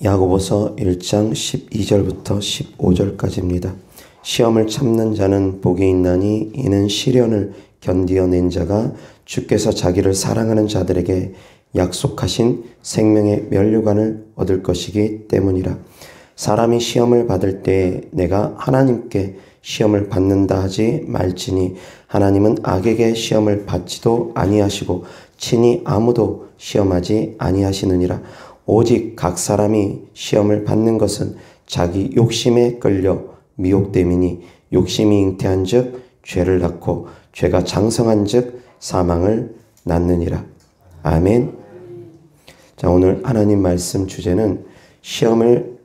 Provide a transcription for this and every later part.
야고보서 1장 12절부터 15절까지입니다. 시험을 참는 자는 복이 있나니 이는 시련을 견디어낸 자가 주께서 자기를 사랑하는 자들에게 약속하신 생명의 면류관을 얻을 것이기 때문이라. 사람이 시험을 받을 때 내가 하나님께 시험을 받는다 하지 말지니 하나님은 악에게 시험을 받지도 아니하시고 친히 아무도 시험하지 아니하시느니라. 오직 각 사람이 시험을 받는 것은 자기 욕심에 끌려 미혹됨이니 욕심이 잉태한 즉 죄를 낳고 죄가 장성한 즉 사망을 낳느니라. 아멘. 자, 오늘 하나님 말씀 주제는 시험을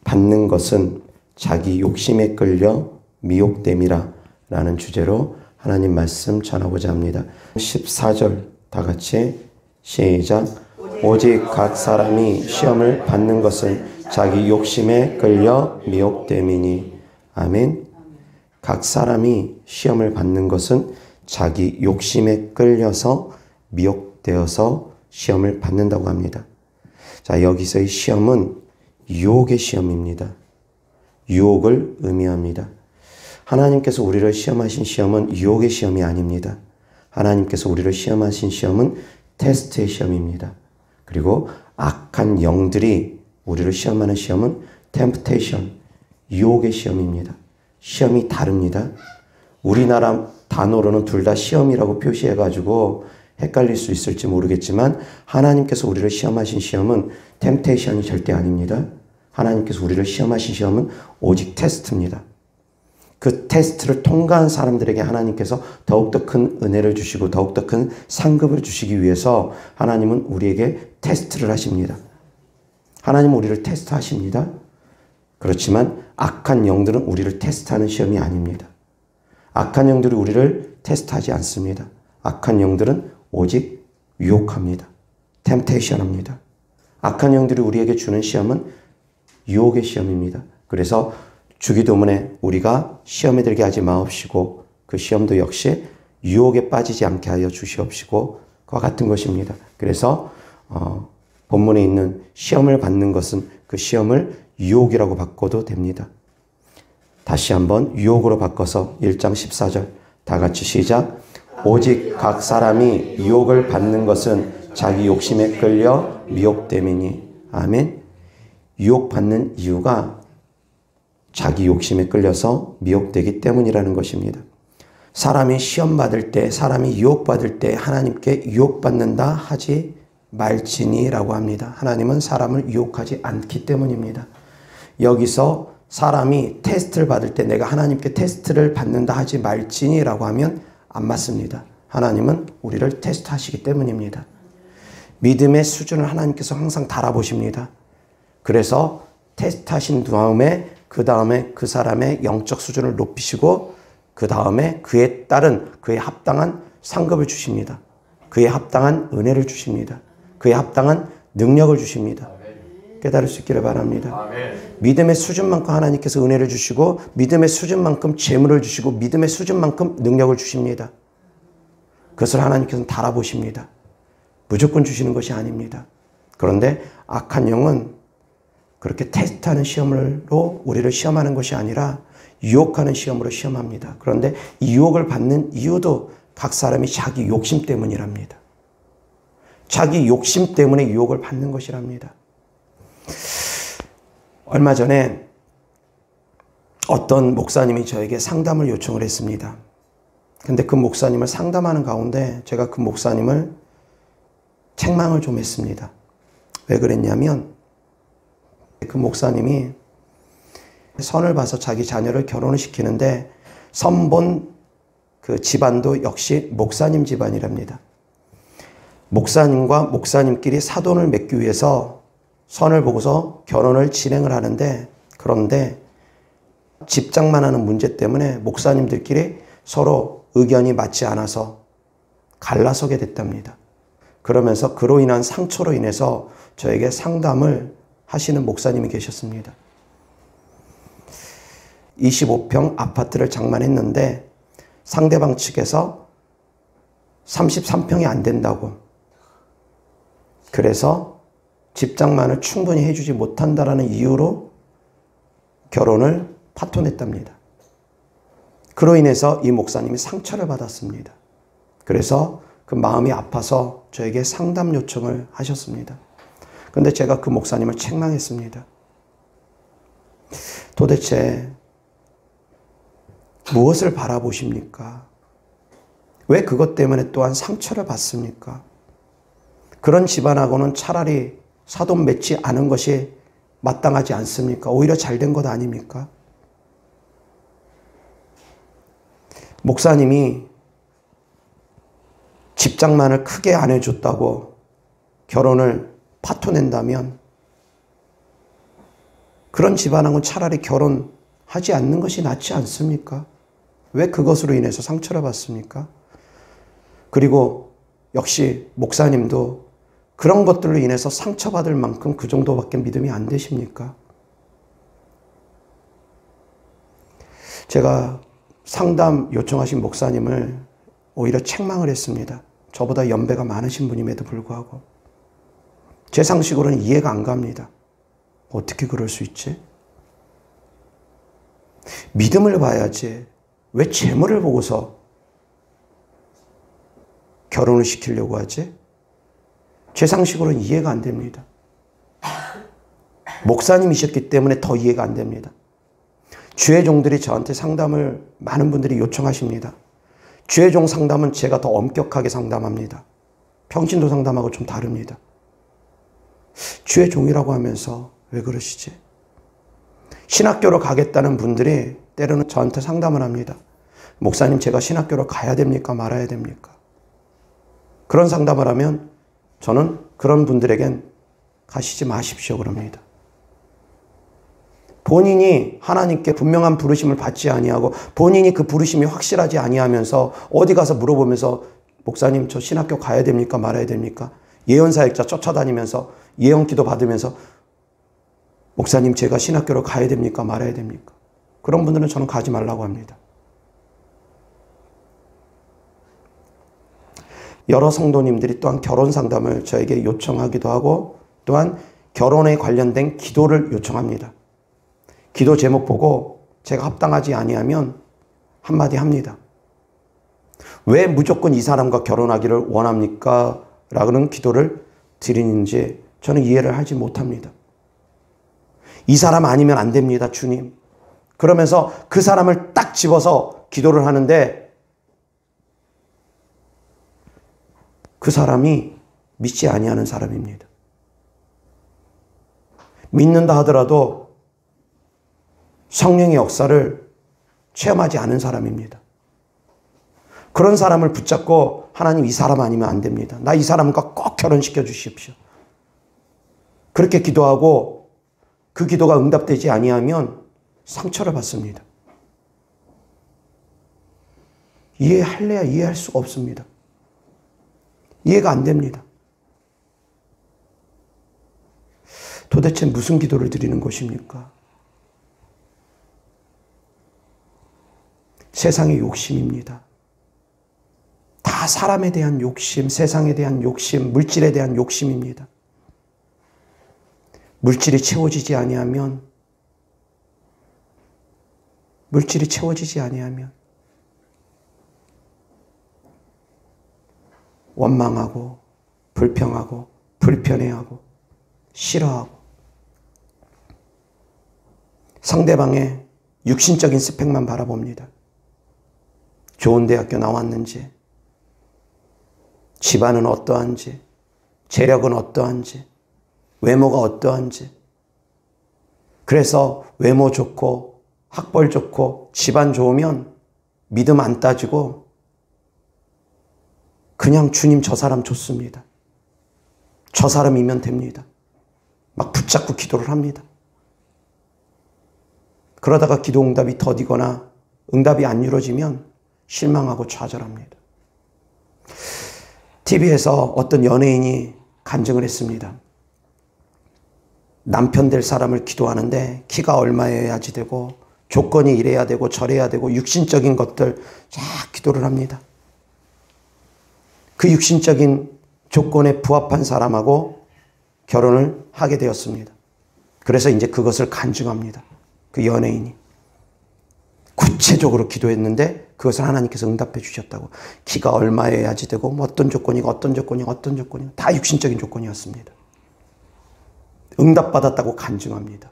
받는 것은 자기 욕심에 끌려 미혹됨이라 라는 주제로 하나님 말씀 전하고자 합니다. 14절 다 같이 시작. 오직 각 사람이 시험을 받는 것은 자기 욕심에 끌려 미혹됨이니. 아멘. 각 사람이 시험을 받는 것은 자기 욕심에 끌려서 미혹되어서 시험을 받는다고 합니다. 자, 여기서의 시험은 유혹의 시험입니다. 유혹을 의미합니다. 하나님께서 우리를 시험하신 시험은 유혹의 시험이 아닙니다. 하나님께서 우리를 시험하신 시험은 테스트의 시험입니다. 그리고 악한 영들이 우리를 시험하는 시험은 temptation, 유혹의 시험입니다. 시험이 다릅니다. 우리나라 단어로는 둘 다 시험이라고 표시해가지고 헷갈릴 수 있을지 모르겠지만 하나님께서 우리를 시험하신 시험은 temptation이 절대 아닙니다. 하나님께서 우리를 시험하신 시험은 오직 테스트입니다. 그 테스트를 통과한 사람들에게 하나님께서 더욱더 큰 은혜를 주시고 더욱더 큰 상급을 주시기 위해서 하나님은 우리에게 테스트를 하십니다. 하나님은 우리를 테스트하십니다. 그렇지만 악한 영들은 우리를 테스트하는 시험이 아닙니다. 악한 영들이 우리를 테스트하지 않습니다. 악한 영들은 오직 유혹합니다. 템테이션합니다. 악한 영들이 우리에게 주는 시험은 유혹의 시험입니다. 그래서 주기도문에 우리가 시험에 들게 하지 마옵시고 그 시험도 역시 유혹에 빠지지 않게 하여 주시옵시고 그와 같은 것입니다. 그래서 본문에 있는 시험을 받는 것은 그 시험을 유혹이라고 바꿔도 됩니다. 다시 한번 유혹으로 바꿔서 1장 14절 다 같이 시작. 오직 각 사람이 유혹을 받는 것은 자기 욕심에 끌려 미혹됨이니. 아멘. 유혹받는 이유가 자기 욕심에 끌려서 미혹되기 때문이라는 것입니다. 사람이 시험 받을 때, 사람이 유혹받을 때 하나님께 유혹받는다 하지 말지니라고 합니다. 하나님은 사람을 유혹하지 않기 때문입니다. 여기서 사람이 테스트를 받을 때 내가 하나님께 테스트를 받는다 하지 말지니라고 하면 안 맞습니다. 하나님은 우리를 테스트하시기 때문입니다. 믿음의 수준을 하나님께서 항상 달아보십니다. 그래서 테스트하신 다음에 그 사람의 영적 수준을 높이시고 그 다음에 그에 따른 그에 합당한 상급을 주십니다. 그에 합당한 은혜를 주십니다. 그에 합당한 능력을 주십니다. 깨달을 수 있기를 바랍니다. 믿음의 수준만큼 하나님께서 은혜를 주시고 믿음의 수준만큼 재물을 주시고 믿음의 수준만큼 능력을 주십니다. 그것을 하나님께서는 달아보십니다. 무조건 주시는 것이 아닙니다. 그런데 악한 영은 그렇게 테스트하는 시험으로 우리를 시험하는 것이 아니라 유혹하는 시험으로 시험합니다. 그런데 이 유혹을 받는 이유도 각 사람이 자기 욕심 때문이랍니다. 자기 욕심 때문에 유혹을 받는 것이랍니다. 얼마 전에 어떤 목사님이 저에게 상담을 요청을 했습니다. 근데 그 목사님을 상담하는 가운데 제가 그 목사님을 책망을 좀 했습니다. 왜 그랬냐면 그 목사님이 선을 봐서 자기 자녀를 결혼을 시키는데 선본 그 집안도 역시 목사님 집안이랍니다. 목사님과 목사님끼리 사돈을 맺기 위해서 선을 보고서 결혼을 진행을 하는데 그런데 집장만 하는 문제 때문에 목사님들끼리 서로 의견이 맞지 않아서 갈라서게 됐답니다. 그러면서 그로 인한 상처로 인해서 저에게 상담을 하시는 목사님이 계셨습니다. 25평 아파트를 장만했는데 상대방 측에서 33평이 안 된다고. 그래서 집장만을 충분히 해주지 못한다라는 이유로 결혼을 파토냈답니다. 그로 인해서 이 목사님이 상처를 받았습니다. 그래서 그 마음이 아파서 저에게 상담 요청을 하셨습니다. 그런데 제가 그 목사님을 책망했습니다. 도대체 무엇을 바라보십니까? 왜 그것 때문에 또한 상처를 받습니까? 그런 집안하고는 차라리 사돈 맺지 않은 것이 마땅하지 않습니까? 오히려 잘된 것 아닙니까? 목사님이 집장만을 크게 안 해줬다고 결혼을 파토낸다면 그런 집안하고는 차라리 결혼하지 않는 것이 낫지 않습니까? 왜 그것으로 인해서 상처를 받습니까? 그리고 역시 목사님도 그런 것들로 인해서 상처받을 만큼 그 정도밖에 믿음이 안 되십니까? 제가 상담 요청하신 목사님을 오히려 책망을 했습니다. 저보다 연배가 많으신 분임에도 불구하고. 제 상식으로는 이해가 안 갑니다. 어떻게 그럴 수 있지? 믿음을 봐야지. 왜 재물을 보고서 결혼을 시키려고 하지? 제 상식으로는 이해가 안 됩니다. 목사님이셨기 때문에 더 이해가 안 됩니다. 주의 종들이 저한테 상담을 많은 분들이 요청하십니다. 주의 종 상담은 제가 더 엄격하게 상담합니다. 평신도 상담하고 좀 다릅니다. 주의 종이라고 하면서 왜 그러시지? 신학교로 가겠다는 분들이 때로는 저한테 상담을 합니다. 목사님, 제가 신학교로 가야 됩니까? 말아야 됩니까? 그런 상담을 하면 저는 그런 분들에겐 가시지 마십시오 그럽니다. 본인이 하나님께 분명한 부르심을 받지 아니하고 본인이 그 부르심이 확실하지 아니하면서 어디 가서 물어보면서 목사님, 저 신학교 가야 됩니까? 말아야 됩니까? 예언사역자 쫓아다니면서 예언기도 받으면서 목사님, 제가 신학교로 가야 됩니까? 말아야 됩니까? 그런 분들은 저는 가지 말라고 합니다. 여러 성도님들이 또한 결혼 상담을 저에게 요청하기도 하고 또한 결혼에 관련된 기도를 요청합니다. 기도 제목 보고 제가 합당하지 아니하면 한마디 합니다. 왜 무조건 이 사람과 결혼하기를 원합니까? 라는 기도를 드리는지 저는 이해를 하지 못합니다. 이 사람 아니면 안 됩니다, 주님. 그러면서 그 사람을 딱 집어서 기도를 하는데 그 사람이 믿지 아니하는 사람입니다. 믿는다 하더라도 성령의 역사를 체험하지 않은 사람입니다. 그런 사람을 붙잡고 하나님, 이 사람 아니면 안 됩니다. 나 이 사람과 꼭 결혼시켜 주십시오. 그렇게 기도하고 그 기도가 응답되지 아니하면 상처를 받습니다. 이해할래야 이해할 수가 없습니다. 이해가 안 됩니다. 도대체 무슨 기도를 드리는 것입니까? 세상의 욕심입니다. 다 사람에 대한 욕심, 세상에 대한 욕심, 물질에 대한 욕심입니다. 물질이 채워지지 아니하면 원망하고 불평하고 불편해하고 싫어하고 상대방의 육신적인 스펙만 바라봅니다. 좋은 대학교 나왔는지, 집안은 어떠한지, 재력은 어떠한지, 외모가 어떠한지. 그래서 외모 좋고 학벌 좋고 집안 좋으면 믿음 안 따지고 그냥 주님, 저 사람 좋습니다. 저 사람이면 됩니다. 막 붙잡고 기도를 합니다. 그러다가 기도 응답이 더디거나 응답이 안 이루어지면 실망하고 좌절합니다. TV에서 어떤 연예인이 간증을 했습니다. 남편 될 사람을 기도하는데 키가 얼마여야지 되고 조건이 이래야 되고 저래야 되고 육신적인 것들 쫙 기도를 합니다. 그 육신적인 조건에 부합한 사람하고 결혼을 하게 되었습니다. 그래서 이제 그것을 간증합니다. 그 연예인이. 구체적으로 기도했는데 그것을 하나님께서 응답해 주셨다고. 키가 얼마여야지 되고 뭐 어떤 조건이고 어떤 조건이고 어떤 조건이고 다 육신적인 조건이었습니다. 응답받았다고 간증합니다.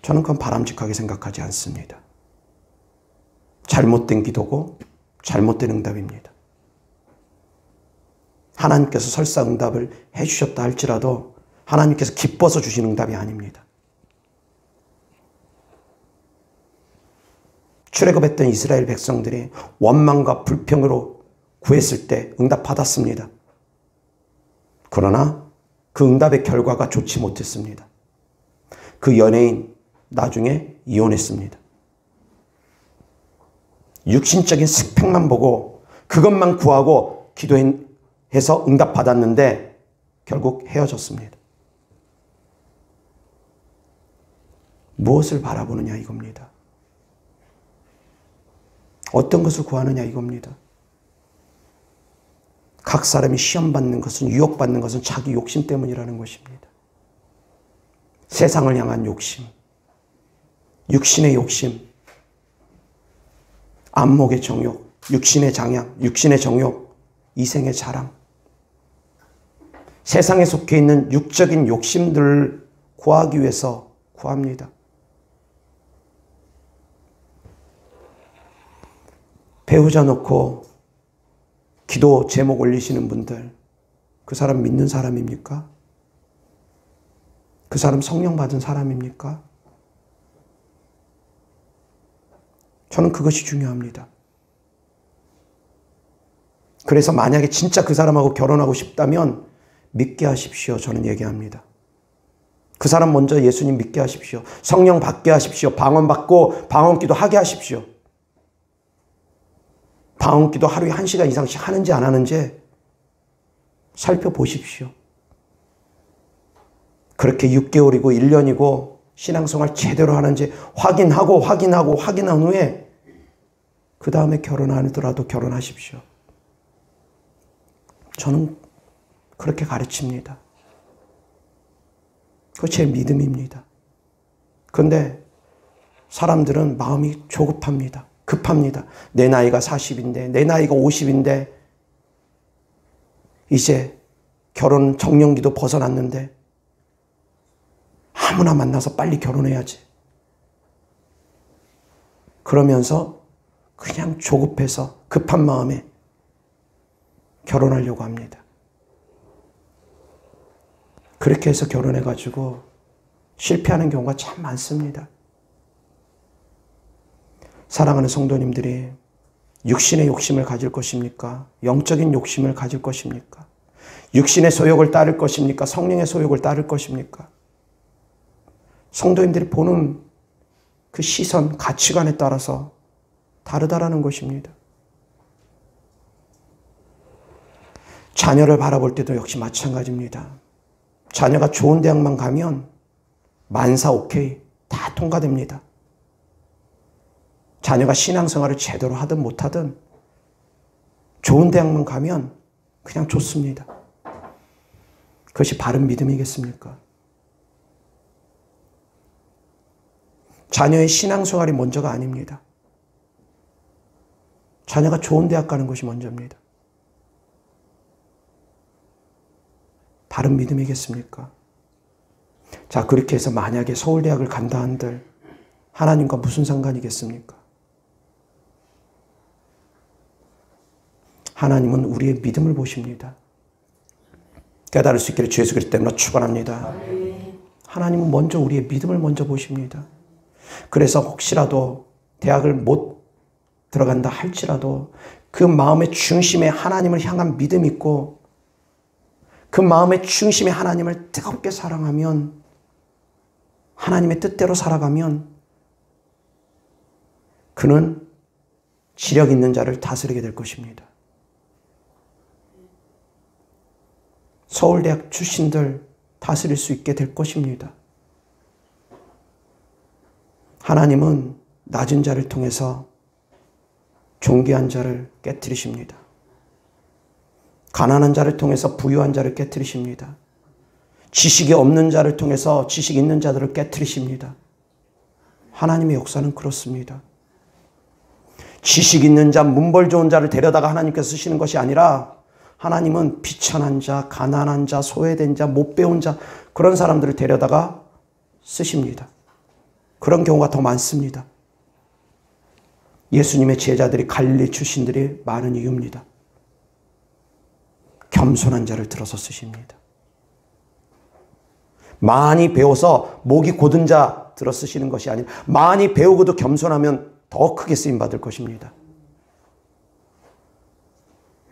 저는 그건 바람직하게 생각하지 않습니다. 잘못된 기도고 잘못된 응답입니다. 하나님께서 설사 응답을 해주셨다 할지라도 하나님께서 기뻐서 주신 응답이 아닙니다. 출애굽했던 이스라엘 백성들이 원망과 불평으로 구했을 때 응답받았습니다. 그러나 그 응답의 결과가 좋지 못했습니다. 그 연예인 나중에 이혼했습니다. 육신적인 스펙만 보고 그것만 구하고 기도해서 응답받았는데 결국 헤어졌습니다. 무엇을 바라보느냐 이겁니다. 어떤 것을 구하느냐 이겁니다. 각 사람이 시험받는 것은, 유혹받는 것은 자기 욕심 때문이라는 것입니다. 세상을 향한 욕심, 육신의 욕심, 안목의 정욕, 육신의 장양, 육신의 정욕, 이생의 자랑. 세상에 속해 있는 육적인 욕심들을 구하기 위해서 구합니다. 배우자 놓고 기도 제목 올리시는 분들, 그 사람 믿는 사람입니까? 그 사람 성령 받은 사람입니까? 저는 그것이 중요합니다. 그래서 만약에 진짜 그 사람하고 결혼하고 싶다면 믿게 하십시오. 저는 얘기합니다. 그 사람 먼저 예수님 믿게 하십시오. 성령 받게 하십시오. 방언 받고 방언기도 하게 하십시오. 방언기도 하루에 1시간 이상씩 하는지 안 하는지 살펴보십시오. 그렇게 6개월이고 1년이고 신앙생활 제대로 하는지 확인한 후에 그 다음에 결혼하더라도 결혼하십시오. 저는 그렇게 가르칩니다. 그거 제 믿음입니다. 그런데 사람들은 마음이 조급합니다. 급합니다. 내 나이가 40인데, 내 나이가 50인데, 이제 결혼 정년기도 벗어났는데, 아무나 만나서 빨리 결혼해야지. 그러면서 그냥 조급해서 급한 마음에 결혼하려고 합니다. 그렇게 해서 결혼해가지고 실패하는 경우가 참 많습니다. 사랑하는 성도님들이 육신의 욕심을 가질 것입니까? 영적인 욕심을 가질 것입니까? 육신의 소욕을 따를 것입니까? 성령의 소욕을 따를 것입니까? 성도님들이 보는 그 시선, 가치관에 따라서 다르다라는 것입니다. 자녀를 바라볼 때도 역시 마찬가지입니다. 자녀가 좋은 대학만 가면 만사 오케이 다 통과됩니다. 자녀가 신앙생활을 제대로 하든 못하든 좋은 대학만 가면 그냥 좋습니다. 그것이 바른 믿음이겠습니까? 자녀의 신앙생활이 먼저가 아닙니다. 자녀가 좋은 대학 가는 것이 먼저입니다. 바른 믿음이겠습니까? 자, 그렇게 해서 만약에 서울대학을 간다 한들 하나님과 무슨 상관이겠습니까? 하나님은 우리의 믿음을 보십니다. 깨달을 수 있기를 주 예수 그리스도 때문에 축원합니다. 하나님은 먼저 우리의 믿음을 먼저 보십니다. 그래서 혹시라도 대학을 못 들어간다 할지라도 그 마음의 중심에 하나님을 향한 믿음이 있고 그 마음의 중심에 하나님을 뜨겁게 사랑하면 하나님의 뜻대로 살아가면 그는 지력 있는 자를 다스리게 될 것입니다. 서울대학 출신들 다스릴 수 있게 될 것입니다. 하나님은 낮은 자를 통해서 존귀한 자를 깨뜨리십니다. 가난한 자를 통해서 부유한 자를 깨뜨리십니다. 지식이 없는 자를 통해서 지식 있는 자들을 깨뜨리십니다. 하나님의 역사는 그렇습니다. 지식 있는 자, 문벌 좋은 자를 데려다가 하나님께서 쓰시는 것이 아니라 하나님은 비천한 자, 가난한 자, 소외된 자, 못 배운 자 그런 사람들을 데려다가 쓰십니다. 그런 경우가 더 많습니다. 예수님의 제자들이 갈릴리 출신들이 많은 이유입니다. 겸손한 자를 들어서 쓰십니다. 많이 배워서 목이 곧은 자 들어 쓰시는 것이 아니라 많이 배우고도 겸손하면 더 크게 쓰임받을 것입니다.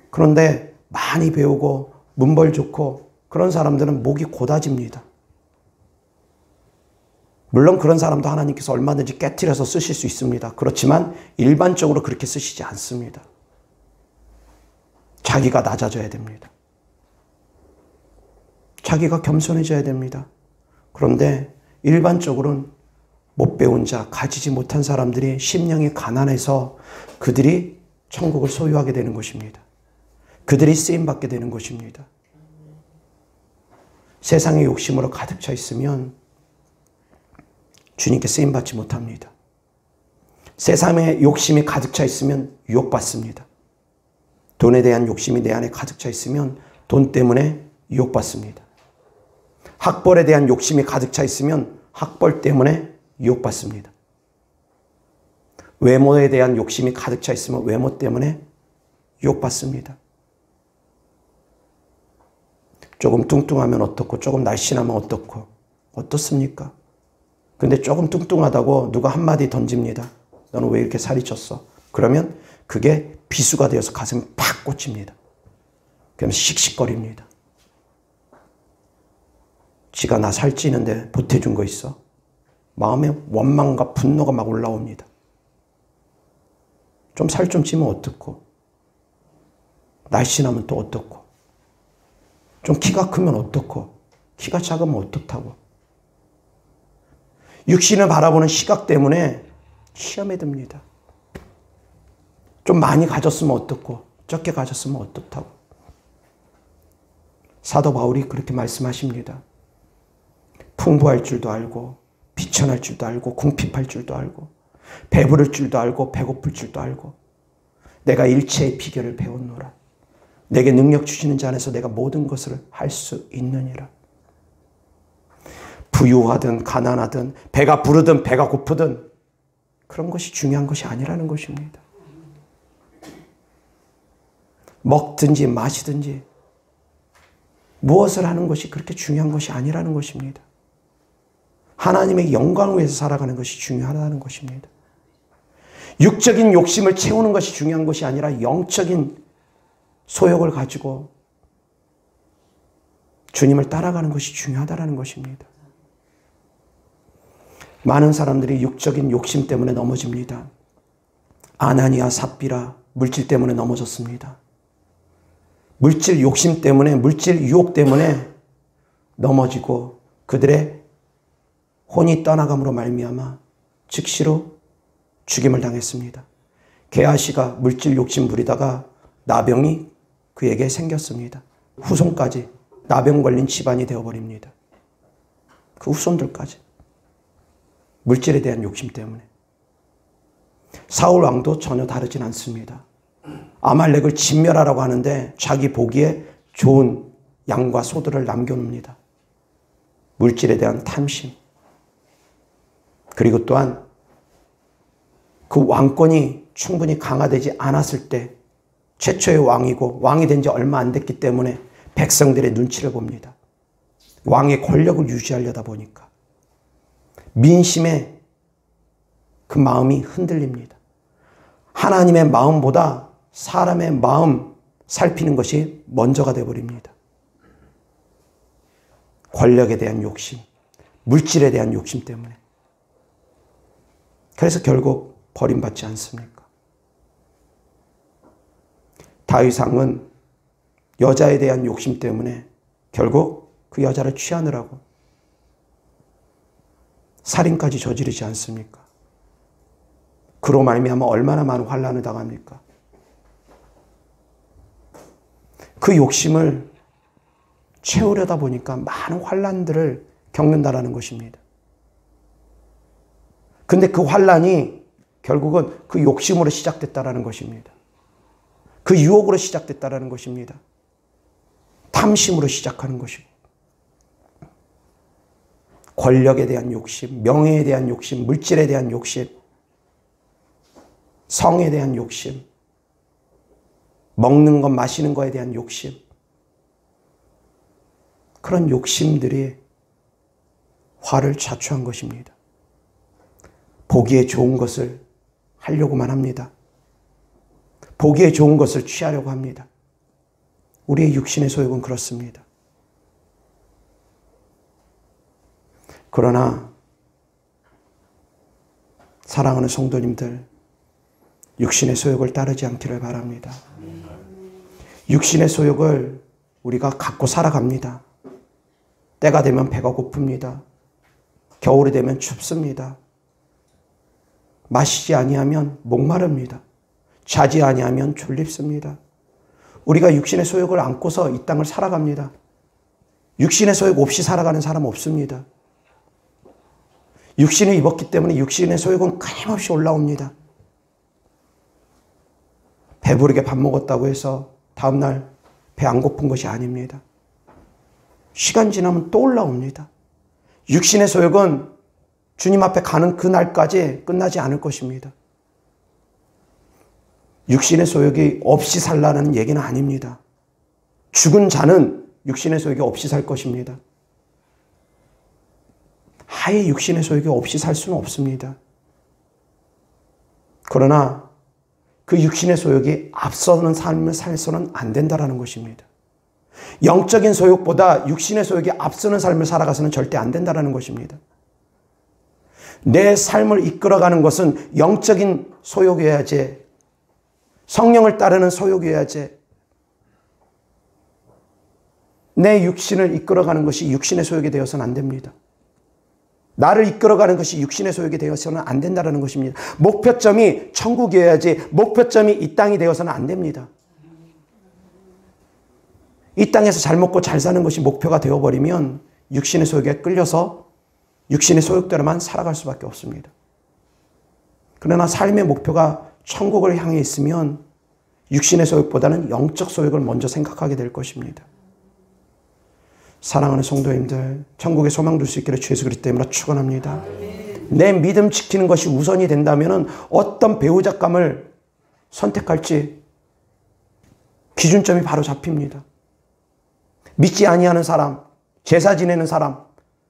그런데 많이 배우고 문벌 좋고 그런 사람들은 목이 고다집니다. 물론 그런 사람도 하나님께서 얼마든지 깨트려서 쓰실 수 있습니다. 그렇지만 일반적으로 그렇게 쓰시지 않습니다. 자기가 낮아져야 됩니다. 자기가 겸손해져야 됩니다. 그런데 일반적으로는 못 배운 자, 가지지 못한 사람들이 심령이 가난해서 그들이 천국을 소유하게 되는 것입니다. 그들이 쓰임받게 되는 것입니다. 세상의 욕심으로 가득 차 있으면 주님께 쓰임받지 못합니다. 세상의 욕심이 가득 차 있으면 유혹받습니다. 돈에 대한 욕심이 내 안에 가득 차 있으면 돈 때문에 유혹받습니다. 학벌에 대한 욕심이 가득 차 있으면 학벌 때문에 유혹받습니다. 외모에 대한 욕심이 가득 차 있으면 외모 때문에 유혹받습니다. 조금 뚱뚱하면 어떻고 조금 날씬하면 어떻고 어떻습니까? 근데 조금 뚱뚱하다고 누가 한마디 던집니다. 너는 왜 이렇게 살이 쪘어? 그러면 그게 비수가 되어서 가슴에 팍 꽂힙니다. 그러면 씩씩거립니다. 지가 나 살찌는데 보태준 거 있어? 마음에 원망과 분노가 막 올라옵니다. 좀 살 좀 찌면 어떻고? 날씬하면 또 어떻고? 좀 키가 크면 어떻고? 키가 작으면 어떻다고? 육신을 바라보는 시각 때문에 시험에 듭니다. 좀 많이 가졌으면 어떻고? 적게 가졌으면 어떻다고? 사도 바울이 그렇게 말씀하십니다. 풍부할 줄도 알고 비천할 줄도 알고 궁핍할 줄도 알고 배부를 줄도 알고 배고플 줄도 알고 내가 일체의 비결을 배웠노라. 내게 능력 주시는 자 안에서 내가 모든 것을 할 수 있느니라. 부유하든 가난하든 배가 부르든 배가 고프든 그런 것이 중요한 것이 아니라는 것입니다. 먹든지 마시든지 무엇을 하는 것이 그렇게 중요한 것이 아니라는 것입니다. 하나님의 영광을 위해서 살아가는 것이 중요하다는 것입니다. 육적인 욕심을 채우는 것이 중요한 것이 아니라 영적인 소욕을 가지고 주님을 따라가는 것이 중요하다는 것입니다. 많은 사람들이 육적인 욕심 때문에 넘어집니다. 아나니아 삽비라 물질 때문에 넘어졌습니다. 물질 욕심 때문에 물질 유혹 때문에 넘어지고 그들의 혼이 떠나감으로 말미암아 즉시로 죽임을 당했습니다. 게하시가 물질 욕심 부리다가 나병이 그에게 생겼습니다. 후손까지 나병 걸린 집안이 되어버립니다. 그 후손들까지 물질에 대한 욕심 때문에. 사울 왕도 전혀 다르진 않습니다. 아말렉을 진멸하라고 하는데 자기 보기에 좋은 양과 소들을 남겨놓습니다. 물질에 대한 탐심. 그리고 또한 그 왕권이 충분히 강화되지 않았을 때 최초의 왕이고 왕이 된 지 얼마 안 됐기 때문에 백성들의 눈치를 봅니다. 왕의 권력을 유지하려다 보니까 민심의 그 마음이 흔들립니다. 하나님의 마음보다 사람의 마음 살피는 것이 먼저가 되어버립니다. 권력에 대한 욕심, 물질에 대한 욕심 때문에. 그래서 결국 버림받지 않습니까? 다윗 왕은 여자에 대한 욕심 때문에 결국 그 여자를 취하느라고 살인까지 저지르지 않습니까? 그로 말미암아 얼마나 많은 환난을 당합니까? 그 욕심을 채우려다 보니까 많은 환난들을 겪는다라는 것입니다. 근데 그 환난이 결국은 그 욕심으로 시작됐다라는 것입니다. 그 유혹으로 시작됐다라는 것입니다. 탐심으로 시작하는 것이고, 권력에 대한 욕심, 명예에 대한 욕심, 물질에 대한 욕심, 성에 대한 욕심, 먹는 것, 마시는 것에 대한 욕심, 그런 욕심들이 화를 자초한 것입니다. 보기에 좋은 것을 하려고만 합니다. 보기에 좋은 것을 취하려고 합니다. 우리의 육신의 소욕은 그렇습니다. 그러나 사랑하는 성도님들, 육신의 소욕을 따르지 않기를 바랍니다. 육신의 소욕을 우리가 갖고 살아갑니다. 때가 되면 배가 고픕니다. 겨울이 되면 춥습니다. 마시지 아니하면 목마릅니다. 자지 아니하면 졸립습니다. 우리가 육신의 소욕을 안고서 이 땅을 살아갑니다. 육신의 소욕 없이 살아가는 사람 없습니다. 육신을 입었기 때문에 육신의 소욕은 끊임없이 올라옵니다. 배부르게 밥 먹었다고 해서 다음날 배 안 고픈 것이 아닙니다. 시간 지나면 또 올라옵니다. 육신의 소욕은 주님 앞에 가는 그날까지 끝나지 않을 것입니다. 육신의 소욕이 없이 살라는 얘기는 아닙니다. 죽은 자는 육신의 소욕이 없이 살 것입니다. 아예 육신의 소욕이 없이 살 수는 없습니다. 그러나 그 육신의 소욕이 앞서는 삶을 살서는 안 된다는 것입니다. 영적인 소욕보다 육신의 소욕이 앞서는 삶을 살아가서는 절대 안 된다는 것입니다. 내 삶을 이끌어가는 것은 영적인 소욕이어야지, 성령을 따르는 소욕이어야지, 내 육신을 이끌어가는 것이 육신의 소욕이 되어서는 안 됩니다. 나를 이끌어가는 것이 육신의 소욕이 되어서는 안 된다는 것입니다. 목표점이 천국이어야지 목표점이 이 땅이 되어서는 안 됩니다. 이 땅에서 잘 먹고 잘 사는 것이 목표가 되어버리면 육신의 소욕에 끌려서 육신의 소욕대로만 살아갈 수밖에 없습니다. 그러나 삶의 목표가 천국을 향해 있으면 육신의 소욕보다는 영적 소욕을 먼저 생각하게 될 것입니다. 사랑하는 성도님들, 천국에 소망 둘 수 있기를 주 예수 그리스도 이름으로 축원합니다. 내 믿음 지키는 것이 우선이 된다면 어떤 배우자감을 선택할지 기준점이 바로 잡힙니다. 믿지 아니하는 사람, 제사 지내는 사람,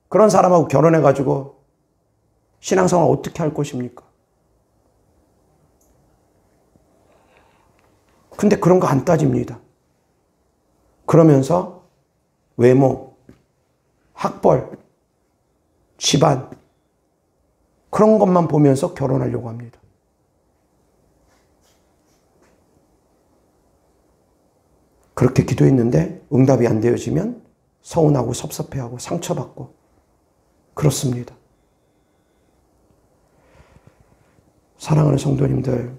그런 사람하고 결혼해가지고 신앙생활을 어떻게 할 것입니까? 근데 그런 거 안 따집니다. 그러면서 외모, 학벌, 집안, 그런 것만 보면서 결혼하려고 합니다. 그렇게 기도했는데 응답이 안 되어지면 서운하고 섭섭해하고 상처받고 그렇습니다. 사랑하는 성도님들,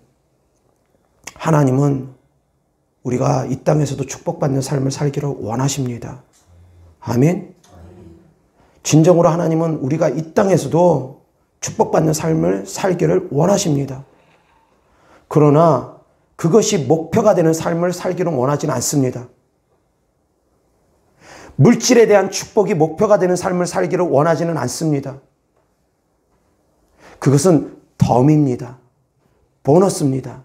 하나님은 우리가 이 땅에서도 축복받는 삶을 살기를 원하십니다. 아멘. 진정으로 하나님은 우리가 이 땅에서도 축복받는 삶을 살기를 원하십니다. 그러나 그것이 목표가 되는 삶을 살기를 원하지는 않습니다. 물질에 대한 축복이 목표가 되는 삶을 살기를 원하지는 않습니다. 그것은 덤입니다. 보너스입니다.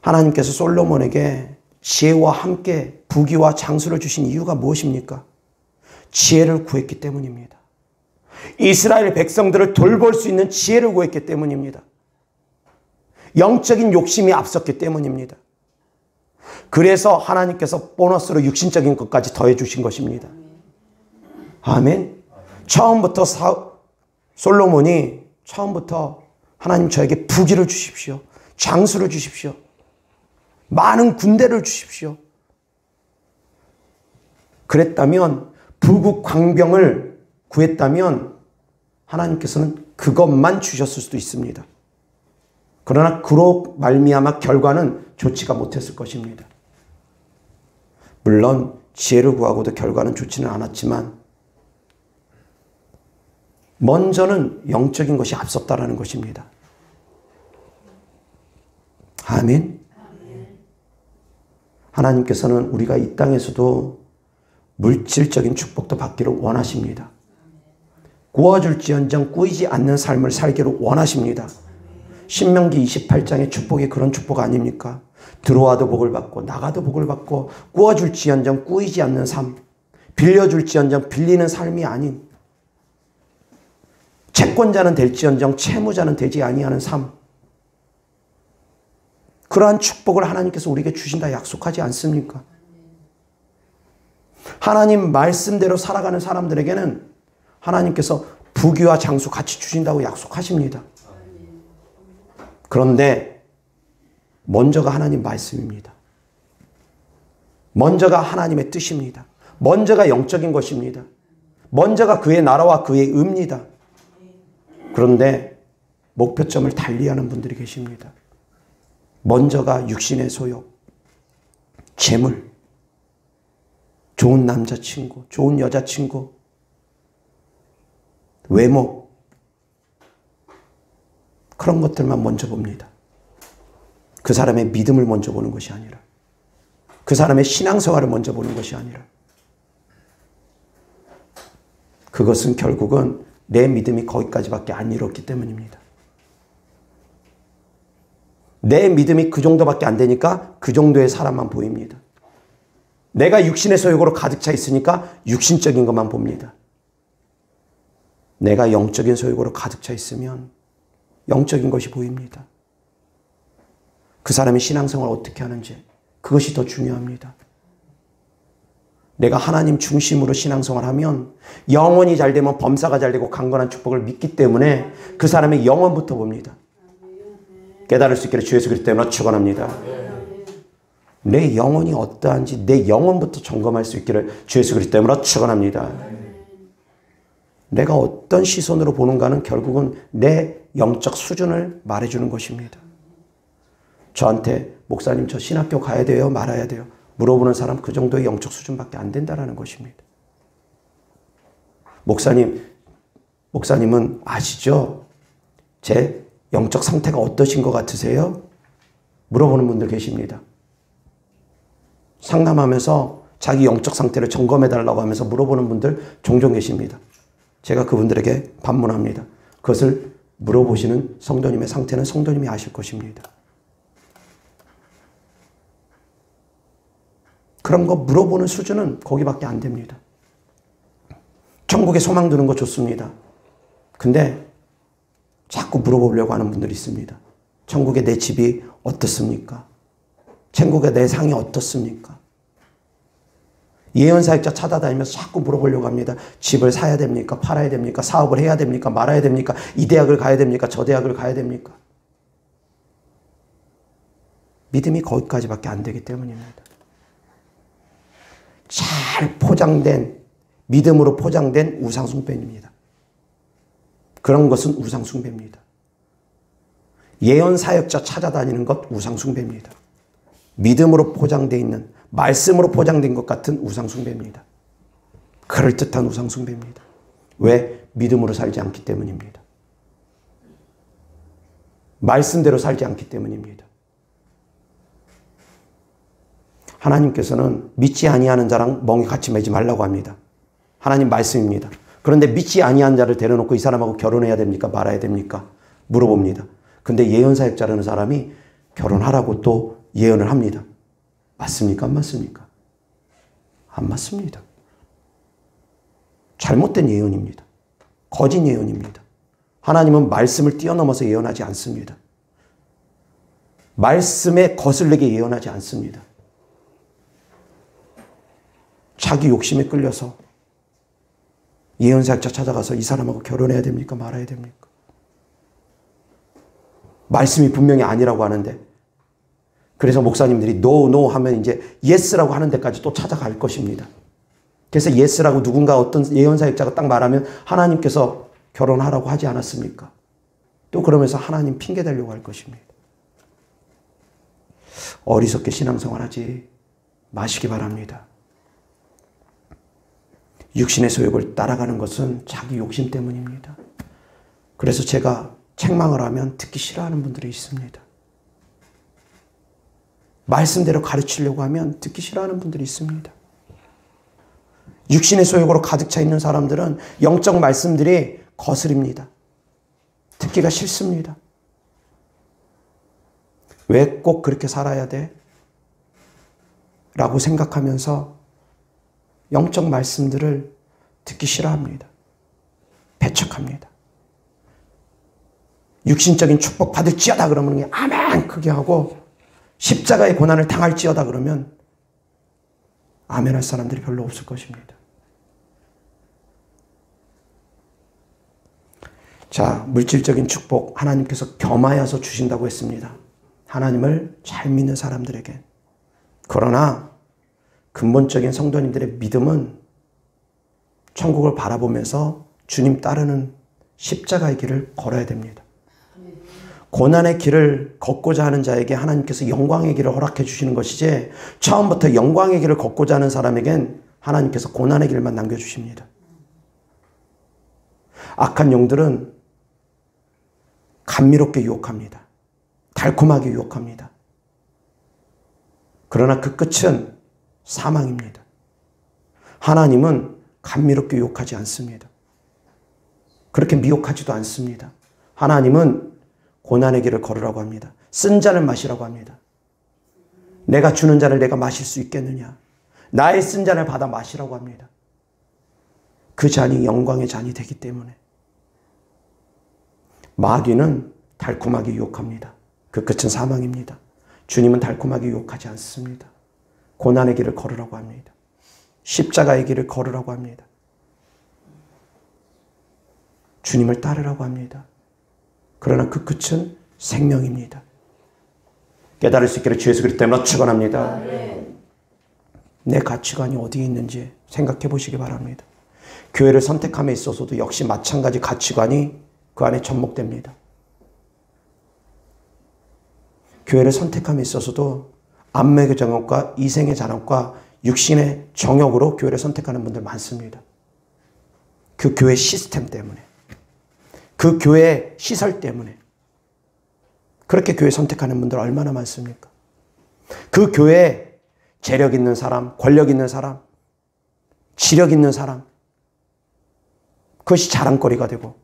하나님께서 솔로몬에게 지혜와 함께 부귀와 장수를 주신 이유가 무엇입니까? 지혜를 구했기 때문입니다. 이스라엘 백성들을 돌볼 수 있는 지혜를 구했기 때문입니다. 영적인 욕심이 앞섰기 때문입니다. 그래서 하나님께서 보너스로 육신적인 것까지 더해 주신 것입니다. 아멘. 처음부터 솔로몬이 하나님 저에게 부귀를 주십시오. 장수를 주십시오. 많은 군대를 주십시오. 그랬다면, 부국 광병을 구했다면 하나님께서는 그것만 주셨을 수도 있습니다. 그러나 그로 말미암아 결과는 좋지가 못했을 것입니다. 물론 지혜를 구하고도 결과는 좋지는 않았지만 먼저는 영적인 것이 앞섰다라는 것입니다. 아멘. 하나님께서는 우리가 이 땅에서도 물질적인 축복도 받기를 원하십니다. 구워줄지언정 꾸이지 않는 삶을 살기를 원하십니다. 신명기 28장의 축복이 그런 축복 아닙니까? 들어와도 복을 받고 나가도 복을 받고 구워줄지언정 꾸이지 않는 삶, 빌려줄지언정 빌리는 삶이 아닌 채권자는 될지언정 채무자는 되지 아니하는 삶, 그러한 축복을 하나님께서 우리에게 주신다 약속하지 않습니까? 하나님 말씀대로 살아가는 사람들에게는 하나님께서 부귀와 장수 같이 주신다고 약속하십니다. 그런데 먼저가 하나님 말씀입니다. 먼저가 하나님의 뜻입니다. 먼저가 영적인 것입니다. 먼저가 그의 나라와 그의 의입니다. 그런데 목표점을 달리하는 분들이 계십니다. 먼저가 육신의 소욕, 재물, 좋은 남자친구, 좋은 여자친구, 외모, 그런 것들만 먼저 봅니다. 그 사람의 믿음을 먼저 보는 것이 아니라, 그 사람의 신앙생활을 먼저 보는 것이 아니라, 그것은 결국은 내 믿음이 거기까지밖에 안 이뤘기 때문입니다. 내 믿음이 그 정도밖에 안 되니까 그 정도의 사람만 보입니다. 내가 육신의 소욕으로 가득 차 있으니까 육신적인 것만 봅니다. 내가 영적인 소욕으로 가득 차 있으면 영적인 것이 보입니다. 그 사람이 신앙생활을 어떻게 하는지 그것이 더 중요합니다. 내가 하나님 중심으로 신앙생활을 하면 영혼이 잘 되면 범사가 잘 되고 강건한 축복을 믿기 때문에 그 사람의 영혼부터 봅니다. 깨달을 수 있기를 주 예수 그리스도 이름으로 축원합니다. 내 영혼이 어떠한지 내 영혼부터 점검할 수 있기를 주 예수 그리스도 이름으로 축원합니다. 내가 어떤 시선으로 보는가는 결국은 내 영적 수준을 말해주는 것입니다. 저한테 목사님 저 신학교 가야 돼요? 말아야 돼요? 물어보는 사람 그 정도의 영적 수준밖에 안 된다는 것입니다. 목사님은 아시죠? 제 영적 상태가 어떠신 것 같으세요? 물어보는 분들 계십니다. 상담하면서 자기 영적 상태를 점검해달라고 하면서 물어보는 분들 종종 계십니다. 제가 그분들에게 반문합니다. 그것을 물어보시는 성도님의 상태는 성도님이 아실 것입니다. 그런 거 물어보는 수준은 거기밖에 안 됩니다. 천국에 소망 두는 거 좋습니다. 근데 자꾸 물어보려고 하는 분들이 있습니다. 천국에 내 집이 어떻습니까? 천국에 내 상이 어떻습니까? 예언사역자 찾아다니면서 자꾸 물어보려고 합니다. 집을 사야 됩니까? 팔아야 됩니까? 사업을 해야 됩니까? 말아야 됩니까? 이 대학을 가야 됩니까? 저 대학을 가야 됩니까? 믿음이 거기까지밖에 안 되기 때문입니다. 잘 포장된, 믿음으로 포장된 우상숭배입니다. 그런 것은 우상숭배입니다. 예언사역자 찾아다니는 것 우상숭배입니다. 믿음으로 포장되어 있는, 말씀으로 포장된 것 같은 우상숭배입니다. 그럴듯한 우상숭배입니다. 왜? 믿음으로 살지 않기 때문입니다. 말씀대로 살지 않기 때문입니다. 하나님께서는 믿지 아니하는 자랑 멍에 같이 매지 말라고 합니다. 하나님 말씀입니다. 그런데 믿지 아니한 자를 데려놓고 이 사람하고 결혼해야 됩니까? 말아야 됩니까? 물어봅니다. 근데 예언사역자라는 사람이 결혼하라고 또 예언을 합니다. 맞습니까? 안 맞습니까? 안 맞습니다. 잘못된 예언입니다. 거짓 예언입니다. 하나님은 말씀을 뛰어넘어서 예언하지 않습니다. 말씀에 거슬리게 예언하지 않습니다. 자기 욕심에 끌려서 예언사역자 찾아가서 이 사람하고 결혼해야 됩니까? 말아야 됩니까? 말씀이 분명히 아니라고 하는데, 그래서 목사님들이 no 하면 이제 yes라고 하는 데까지 또 찾아갈 것입니다. 그래서 yes라고 누군가 어떤 예언사역자가 딱 말하면 하나님께서 결혼하라고 하지 않았습니까? 또 그러면서 하나님 핑계 대려고 할 것입니다. 어리석게 신앙생활하지 마시기 바랍니다. 육신의 소욕을 따라가는 것은 자기 욕심 때문입니다. 그래서 제가 책망을 하면 듣기 싫어하는 분들이 있습니다. 말씀대로 가르치려고 하면 듣기 싫어하는 분들이 있습니다. 육신의 소욕으로 가득 차 있는 사람들은 영적 말씀들이 거스립니다. 듣기가 싫습니다. 왜 꼭 그렇게 살아야 돼? 라고 생각하면서 영적 말씀들을 듣기 싫어합니다. 배척합니다. 육신적인 축복 받을지어다 그러면 아멘 크게 하고, 십자가의 고난을 당할지어다 그러면 아멘 할 사람들이 별로 없을 것입니다. 자, 물질적인 축복 하나님께서 겸하여서 주신다고 했습니다. 하나님을 잘 믿는 사람들에게. 그러나 근본적인 성도님들의 믿음은 천국을 바라보면서 주님 따르는 십자가의 길을 걸어야 됩니다. 고난의 길을 걷고자 하는 자에게 하나님께서 영광의 길을 허락해 주시는 것이지, 처음부터 영광의 길을 걷고자 하는 사람에겐 하나님께서 고난의 길만 남겨주십니다. 악한 영들은 감미롭게 유혹합니다. 달콤하게 유혹합니다. 그러나 그 끝은 사망입니다. 하나님은 감미롭게 유혹하지 않습니다. 그렇게 미혹하지도 않습니다. 하나님은 고난의 길을 걸으라고 합니다. 쓴 잔을 마시라고 합니다. 내가 주는 잔을 내가 마실 수 있겠느냐? 나의 쓴 잔을 받아 마시라고 합니다. 그 잔이 영광의 잔이 되기 때문에. 마귀는 달콤하게 유혹합니다. 그 끝은 사망입니다. 주님은 달콤하게 유혹하지 않습니다. 고난의 길을 걸으라고 합니다. 십자가의 길을 걸으라고 합니다. 주님을 따르라고 합니다. 그러나 그 끝은 생명입니다. 깨달을 수 있기를 주 예수 그리스도 이름으로 축원합니다. 내 가치관이 어디에 있는지 생각해 보시기 바랍니다. 교회를 선택함에 있어서도 역시 마찬가지 가치관이 그 안에 접목됩니다. 교회를 선택함에 있어서도 안목의 정욕과 이생의 잔혹과 육신의 정욕으로 교회를 선택하는 분들 많습니다. 그 교회 시스템 때문에, 그 교회 시설 때문에 그렇게 교회 선택하는 분들 얼마나 많습니까? 그 교회에 재력 있는 사람, 권력 있는 사람, 지력 있는 사람, 그것이 자랑거리가 되고,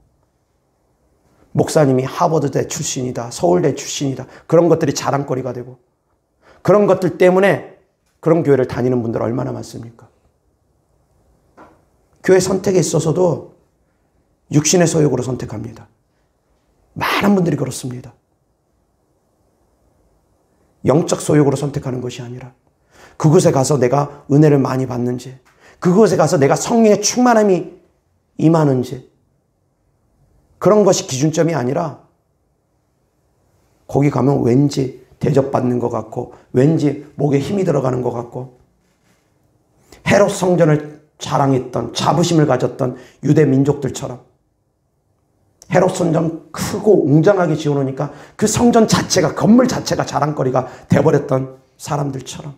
목사님이 하버드대 출신이다, 서울대 출신이다, 그런 것들이 자랑거리가 되고, 그런 것들 때문에 그런 교회를 다니는 분들 얼마나 많습니까? 교회 선택에 있어서도 육신의 소욕으로 선택합니다. 많은 분들이 그렇습니다. 영적 소욕으로 선택하는 것이 아니라 그곳에 가서 내가 은혜를 많이 받는지, 그곳에 가서 내가 성령의 충만함이 임하는지, 그런 것이 기준점이 아니라 거기 가면 왠지 대접받는 것 같고, 왠지 목에 힘이 들어가는 것 같고, 헤롯 성전을 자랑했던, 자부심을 가졌던 유대 민족들처럼 헤롯 성전 크고 웅장하게 지어놓으니까 그 성전 자체가, 건물 자체가 자랑거리가 돼버렸던 사람들처럼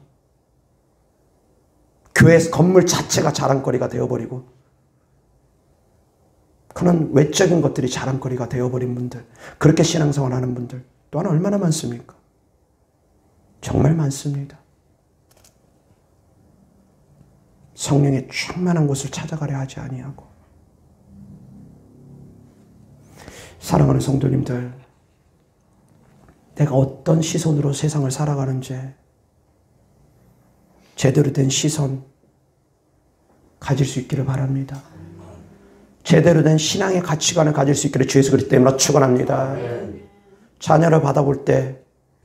교회 건물 자체가 자랑거리가 되어버리고, 그런 외적인 것들이 자랑거리가 되어버린 분들, 그렇게 신앙생활하는 분들 또한 얼마나 많습니까? 정말 많습니다. 성령의 충만한 곳을 찾아가려 하지 아니하고. 사랑하는 성도님들, 내가 어떤 시선으로 세상을 살아가는지 제대로 된 시선 가질 수 있기를 바랍니다. 제대로 된 신앙의 가치관을 가질 수 있기를 주 예수 그리스도 이름으로 축원합니다. 자녀를 받아볼 때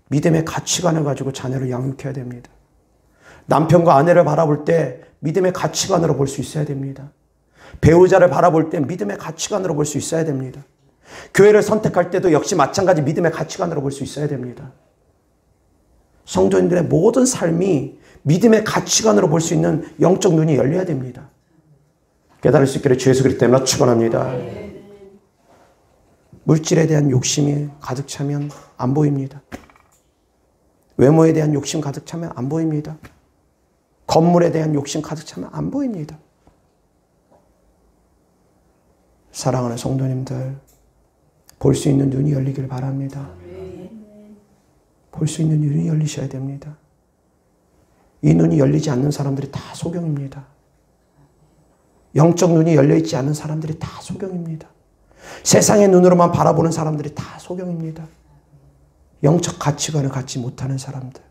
믿음의 가치관을 가지고 자녀를 양육해야 됩니다. 남편과 아내를 바라볼 때 믿음의 가치관으로 볼 수 있어야 됩니다. 배우자를 바라볼 때 믿음의 가치관으로 볼 수 있어야 됩니다. 교회를 선택할 때도 역시 마찬가지 믿음의 가치관으로 볼 수 있어야 됩니다. 성도님들의 모든 삶이 믿음의 가치관으로 볼 수 있는 영적 눈이 열려야 됩니다. 깨달을 수 있기를 주 예수 그리스도 이름으로 축원합니다. 물질에 대한 욕심이 가득 차면 안 보입니다. 외모에 대한 욕심 가득 차면 안 보입니다. 건물에 대한 욕심 가득 차면 안 보입니다. 사랑하는 성도님들, 볼 수 있는 눈이 열리길 바랍니다. 볼 수 있는 눈이 열리셔야 됩니다. 이 눈이 열리지 않는 사람들이 다 소경입니다. 영적 눈이 열려있지 않은 사람들이 다 소경입니다. 세상의 눈으로만 바라보는 사람들이 다 소경입니다. 영적 가치관을 갖지 못하는 사람들,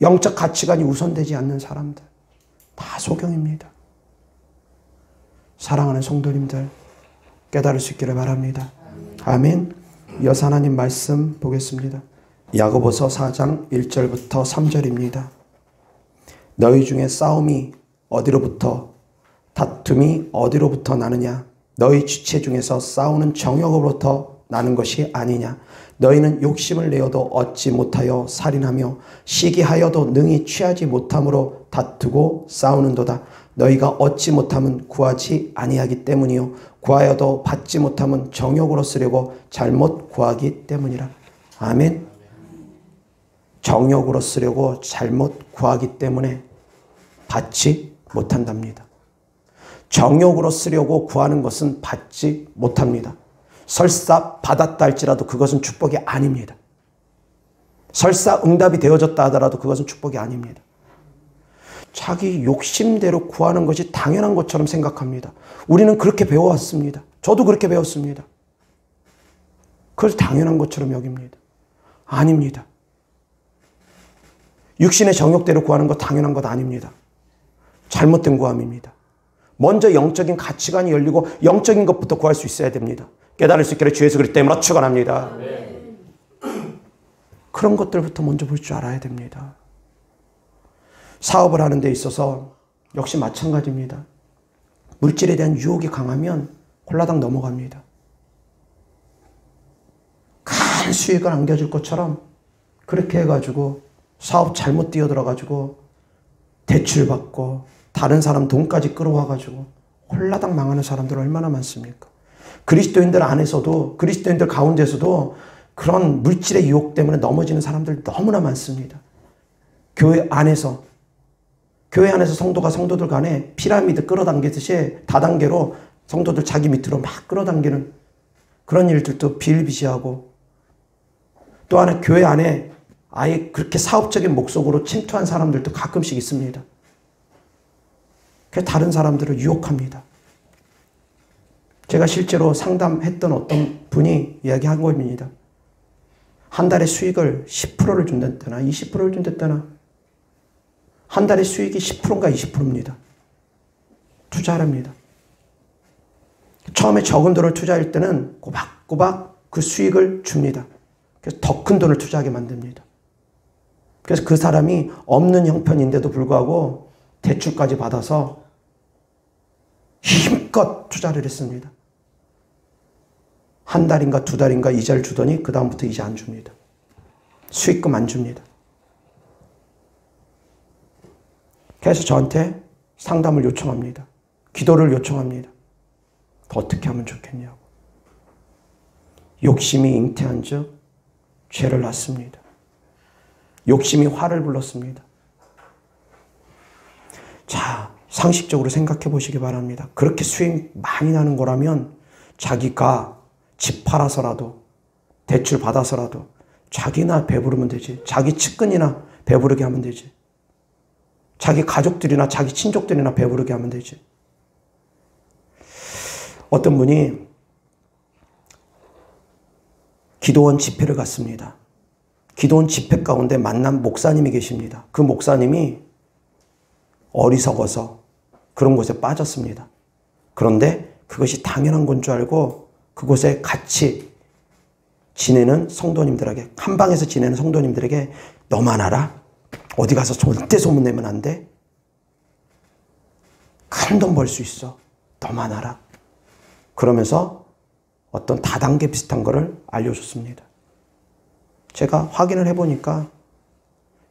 영적 가치관이 우선되지 않는 사람들, 다 소경입니다. 사랑하는 성도님들, 깨달을 수 있기를 바랍니다. 아멘. 여사 하나님 말씀 보겠습니다. 야고보서 4장 1절부터 3절입니다. 너희 중에 싸움이 어디로부터, 다툼이 어디로부터 나느냐? 너희 지체 중에서 싸우는 정욕으로부터 나는 것이 아니냐? 너희는 욕심을 내어도 얻지 못하여 살인하며 시기하여도 능히 취하지 못함으로 다투고 싸우는도다. 너희가 얻지 못함은 구하지 아니하기 때문이요 구하여도 받지 못함은 정욕으로 쓰려고 잘못 구하기 때문이라. 아멘. 정욕으로 쓰려고 잘못 구하기 때문에 받지 못한답니다. 정욕으로 쓰려고 구하는 것은 받지 못합니다. 설사 받았다 할지라도 그것은 축복이 아닙니다. 설사 응답이 되어졌다 하더라도 그것은 축복이 아닙니다. 자기 욕심대로 구하는 것이 당연한 것처럼 생각합니다. 우리는 그렇게 배워왔습니다. 저도 그렇게 배웠습니다. 그걸 당연한 것처럼 여깁니다. 아닙니다. 육신의 정욕대로 구하는 것 당연한 것 아닙니다. 잘못된 구함입니다. 먼저 영적인 가치관이 열리고 영적인 것부터 구할 수 있어야 됩니다. 깨달을 수 있기를 주 예수 그리스도 이름으로 축원합니다. 그런 것들부터 먼저 볼 줄 알아야 됩니다. 사업을 하는 데 있어서 역시 마찬가지입니다. 물질에 대한 유혹이 강하면 홀라당 넘어갑니다. 큰 수익을 안겨줄 것처럼 그렇게 해가지고 사업 잘못 뛰어들어가지고 대출받고 다른 사람 돈까지 끌어와가지고 홀라당 망하는 사람들 얼마나 많습니까? 그리스도인들 안에서도, 그리스도인들 가운데서도 그런 물질의 유혹 때문에 넘어지는 사람들 너무나 많습니다. 교회 안에서 성도가 성도들 간에 피라미드 끌어당기듯이 다단계로 성도들 자기 밑으로 막 끌어당기는 그런 일들도 비일비재하고, 또 하나 교회 안에 아예 그렇게 사업적인 목적으로 침투한 사람들도 가끔씩 있습니다. 그래서 다른 사람들을 유혹합니다. 제가 실제로 상담했던 어떤 분이 이야기한 겁니다. 한 달에 수익을 10%를 준다거나 20%를 준다거나, 한 달에 수익이 10%인가 20%입니다. 투자합니다. 처음에 적은 돈을 투자할 때는 꼬박꼬박 그 수익을 줍니다. 그래서 더 큰 돈을 투자하게 만듭니다. 그래서 그 사람이 없는 형편인데도 불구하고 대출까지 받아서 힘껏 투자를 했습니다. 한 달인가 두 달인가 이자를 주더니 그 다음부터 이자 안 줍니다. 수익금 안 줍니다. 그래서 저한테 상담을 요청합니다. 기도를 요청합니다. 어떻게 하면 좋겠냐고. 욕심이 잉태한 즉 죄를 낳습니다. 욕심이 화를 불렀습니다. 자, 상식적으로 생각해 보시기 바랍니다. 그렇게 수익 많이 나는 거라면 자기가 집 팔아서라도 대출 받아서라도 자기나 배부르면 되지. 자기 측근이나 배부르게 하면 되지. 자기 가족들이나 자기 친족들이나 배부르게 하면 되지. 어떤 분이 기도원 집회를 갔습니다. 기도원 집회 가운데 만난 목사님이 계십니다. 그 목사님이 어리석어서 그런 곳에 빠졌습니다. 그런데 그것이 당연한 건 줄 알고 그곳에 같이 지내는 성도님들에게, 한 방에서 지내는 성도님들에게 너만 알아? 어디 가서 절대 소문내면 안 돼? 큰 돈 벌 수 있어. 너만 알아. 그러면서 어떤 다단계 비슷한 거를 알려줬습니다. 제가 확인을 해보니까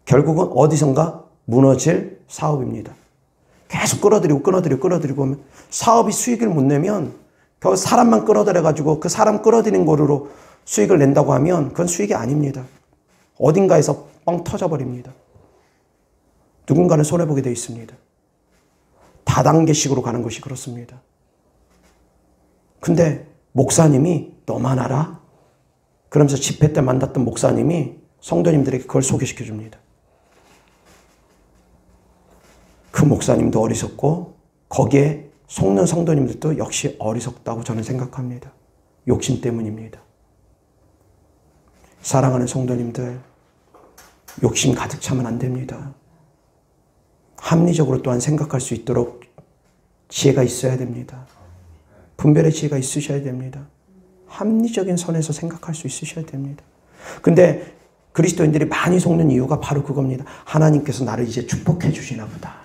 결국은 어디선가 무너질 사업입니다. 계속 끌어들이고 하면 사업이 수익을 못 내면 그 사람만 끌어들여가지고 그 사람 끌어들이는 거로 수익을 낸다고 하면 그건 수익이 아닙니다. 어딘가에서 뻥 터져버립니다. 누군가는 손해보게 되어 있습니다. 다단계식으로 가는 것이 그렇습니다. 근데 목사님이 너만 알아? 그러면서 집회 때 만났던 목사님이 성도님들에게 그걸 소개시켜 줍니다. 그 목사님도 어리석고 거기에 속는 성도님들도 역시 어리석다고 저는 생각합니다. 욕심 때문입니다. 사랑하는 성도님들, 욕심 가득 차면 안 됩니다. 합리적으로 또한 생각할 수 있도록 지혜가 있어야 됩니다. 분별의 지혜가 있으셔야 됩니다. 합리적인 선에서 생각할 수 있으셔야 됩니다. 근데 그리스도인들이 많이 속는 이유가 바로 그겁니다. 하나님께서 나를 이제 축복해 주시나 보다.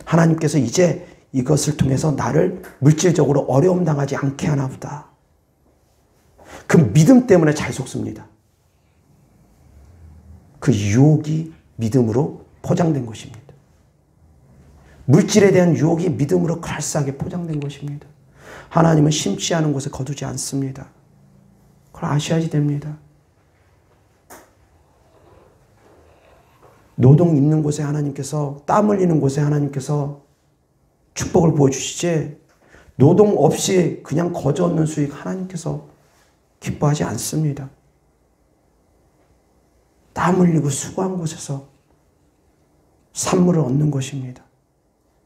하나님께서 이제 이것을 통해서 나를 물질적으로 어려움 당하지 않게 하나 보다. 그 믿음 때문에 잘 속습니다. 그 유혹이 믿음으로 포장된 것입니다. 물질에 대한 유혹이 믿음으로 그럴싸하게 포장된 것입니다. 하나님은 심지 않은 곳에 거두지 않습니다. 그걸 아셔야지 됩니다. 노동 있는 곳에 하나님께서, 땀 흘리는 곳에 하나님께서 축복을 보여주시지, 노동 없이 그냥 거저 얻는 수익 하나님께서 기뻐하지 않습니다. 땀 흘리고 수고한 곳에서 산물을 얻는 것입니다.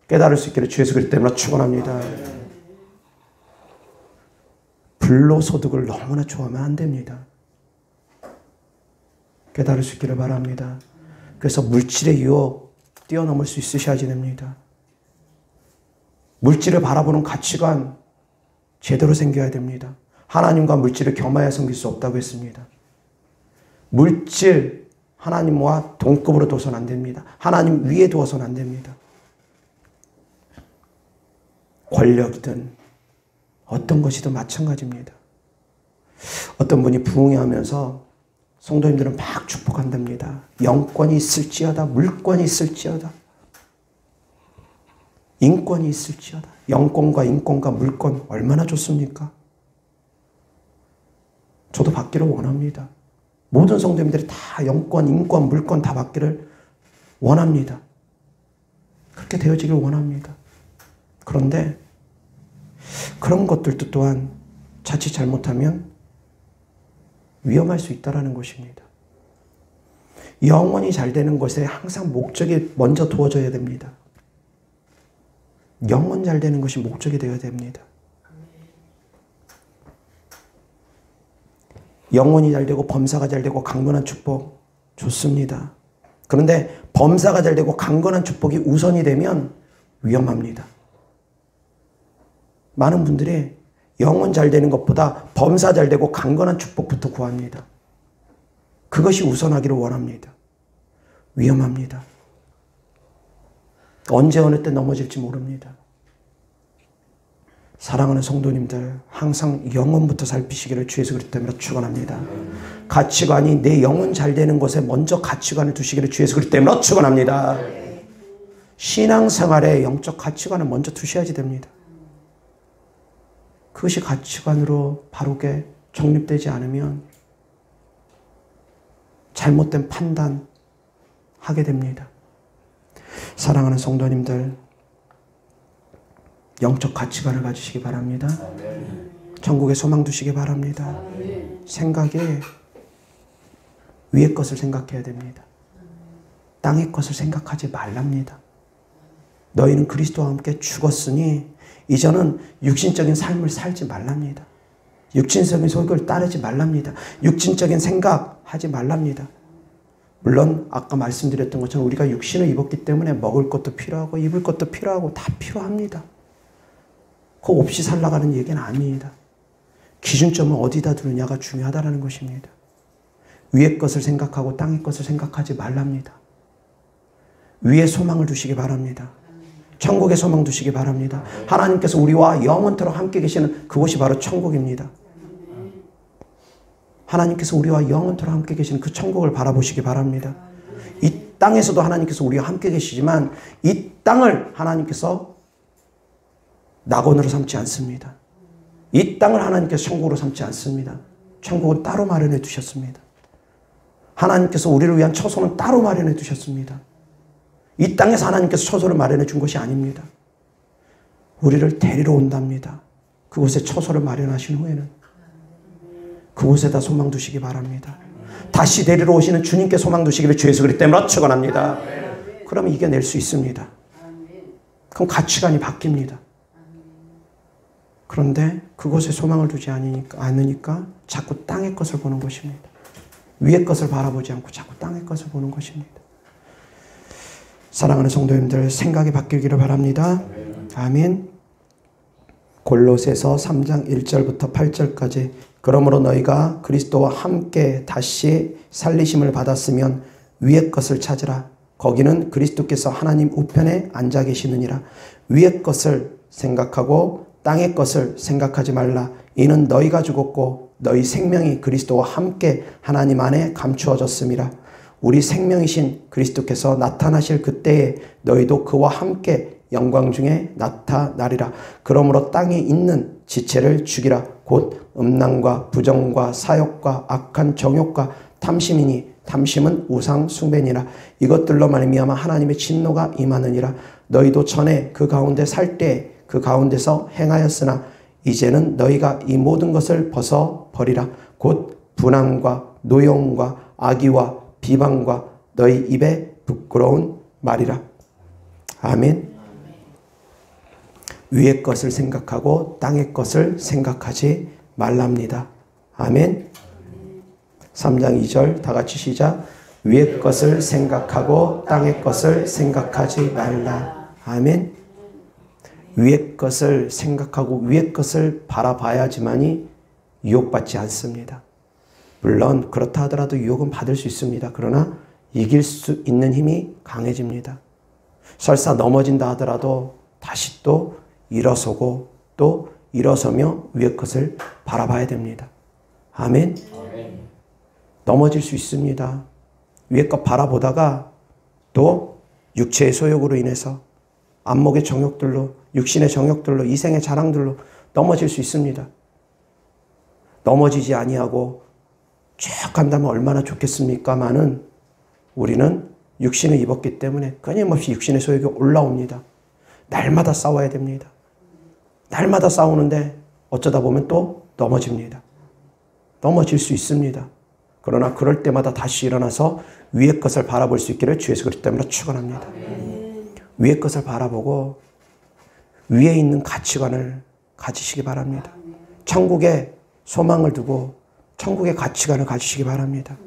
깨달을 수 있기를 주 예수 그리스도 때문에 축원합니다. 불로소득을 너무나 좋아하면 안 됩니다. 깨달을 수 있기를 바랍니다. 그래서 물질의 유혹 뛰어넘을 수 있으셔야지 됩니다. 물질을 바라보는 가치관 제대로 생겨야 됩니다. 하나님과 물질을 겸하여 섬길 수 없다고 했습니다. 물질, 하나님과 동급으로 둬서는 안 됩니다. 하나님 위에 두어서는 안 됩니다. 권력이든 어떤 것이든 마찬가지입니다. 어떤 분이 부흥회하면서 성도님들은 막 축복한답니다. 영권이 있을지어다, 물권이 있을지어다, 인권이 있을지어다. 영권과 인권과 물권 얼마나 좋습니까? 저도 받기를 원합니다. 모든 성도님들이 다 영권, 인권, 물권 다 받기를 원합니다. 그렇게 되어지길 원합니다. 그런데 그런 것들도 또한 자칫 잘못하면 위험할 수 있다는 것입니다. 영혼이 잘 되는 것에 항상 목적이 먼저 두어져야 됩니다. 영혼 잘 되는 것이 목적이 되어야 됩니다. 영혼이 잘 되고 범사가 잘 되고 강건한 축복 좋습니다. 그런데 범사가 잘 되고 강건한 축복이 우선이 되면 위험합니다. 많은 분들이 영혼 잘 되는 것보다 범사 잘 되고 강건한 축복부터 구합니다. 그것이 우선하기를 원합니다. 위험합니다. 언제 어느 때 넘어질지 모릅니다. 사랑하는 성도님들, 항상 영혼부터 살피시기를 주 예수 그리스도 때문에 축원합니다. 가치관이 내 영혼 잘 되는 것에 먼저 가치관을 두시기를 주 예수 그리스도 때문에 축원합니다. 신앙생활에 영적 가치관을 먼저 두셔야지 됩니다. 그것이 가치관으로 바르게 정립되지 않으면 잘못된 판단하게 됩니다. 사랑하는 성도님들, 영적 가치관을 가지시기 바랍니다. 천국에 소망 두시기 바랍니다. 생각에 위의 것을 생각해야 됩니다. 땅의 것을 생각하지 말랍니다. 너희는 그리스도와 함께 죽었으니 이제는 육신적인 삶을 살지 말랍니다. 육신적인 소욕을 따르지 말랍니다. 육신적인 생각 하지 말랍니다. 물론 아까 말씀드렸던 것처럼 우리가 육신을 입었기 때문에 먹을 것도 필요하고 입을 것도 필요하고 다 필요합니다. 그거 없이 살아가는 얘기는 아닙니다. 기준점을 어디다 두느냐가 중요하다는 것입니다. 위의 것을 생각하고 땅의 것을 생각하지 말랍니다. 위에 소망을 두시기 바랍니다. 천국에 소망 두시기 바랍니다. 하나님께서 우리와 영원토록 함께 계시는 그곳이 바로 천국입니다. 하나님께서 우리와 영원토록 함께 계시는 그 천국을 바라보시기 바랍니다. 이 땅에서도 하나님께서 우리와 함께 계시지만 이 땅을 하나님께서 낙원으로 삼지 않습니다. 이 땅을 하나님께서 천국으로 삼지 않습니다. 천국은 따로 마련해 두셨습니다. 하나님께서 우리를 위한 처소는 따로 마련해 두셨습니다. 이 땅에서 하나님께서 처소를 마련해 준 것이 아닙니다. 우리를 데리러 온답니다. 그곳에 처소를 마련하신 후에는 그곳에다 소망 두시기 바랍니다. 다시 데리러 오시는 주님께 소망 두시기를 주 예수 그리스도 때문에 축원합니다. 그러면 이겨낼 수 있습니다. 그럼 가치관이 바뀝니다. 그런데 그곳에 소망을 두지 않으니까 자꾸 땅의 것을 보는 것입니다. 위의 것을 바라보지 않고 자꾸 땅의 것을 보는 것입니다. 사랑하는 성도님들, 생각이 바뀌기를 바랍니다. 아멘. 골로새서 3장 1절부터 8절까지 그러므로 너희가 그리스도와 함께 다시 살리심을 받았으면 위의 것을 찾으라. 거기는 그리스도께서 하나님 우편에 앉아 계시느니라. 위의 것을 생각하고 땅의 것을 생각하지 말라. 이는 너희가 죽었고 너희 생명이 그리스도와 함께 하나님 안에 감추어졌음이라. 우리 생명이신 그리스도께서 나타나실 그때에 너희도 그와 함께 영광 중에 나타나리라. 그러므로 땅에 있는 지체를 죽이라. 곧 음란과 부정과 사욕과 악한 정욕과 탐심이니 탐심은 우상 숭배니라. 이것들로 말미암아 하나님의 진노가 임하느니라. 너희도 전에 그 가운데 살 때 그 가운데서 행하였으나 이제는 너희가 이 모든 것을 벗어 버리라. 곧 분함과 노여움과 악의와 비방과 너희 입에 부끄러운 말이라. 아멘. 위의 것을 생각하고 땅의 것을 생각하지 말랍니다. 아멘. 3장 2절 다 같이 시작. 위의 것을 생각하고 땅의 것을 생각하지 말라. 아멘. 위의 것을 생각하고 위의 것을 바라봐야지만이 유혹받지 않습니다. 물론 그렇다 하더라도 유혹은 받을 수 있습니다. 그러나 이길 수 있는 힘이 강해집니다. 설사 넘어진다 하더라도 다시 또 일어서고 또 일어서며 위의 것을 바라봐야 됩니다. 아멘. 넘어질 수 있습니다. 위의 것 바라보다가 또 육체의 소욕으로 인해서 안목의 정욕들로, 육신의 정욕들로, 이생의 자랑들로 넘어질 수 있습니다. 넘어지지 아니하고 쭉 간다면 얼마나 좋겠습니까마는 우리는 육신을 입었기 때문에 끊임없이 육신의 소욕이 올라옵니다. 날마다 싸워야 됩니다. 날마다 싸우는데 어쩌다 보면 또 넘어집니다. 넘어질 수 있습니다. 그러나 그럴 때마다 다시 일어나서 위의 것을 바라볼 수 있기를 주 예수 그리스도 때문에 축원합니다. 위의 것을 바라보고 위에 있는 가치관을 가지시기 바랍니다. 천국에 소망을 두고 천국의 가치관을 가지시기 바랍니다.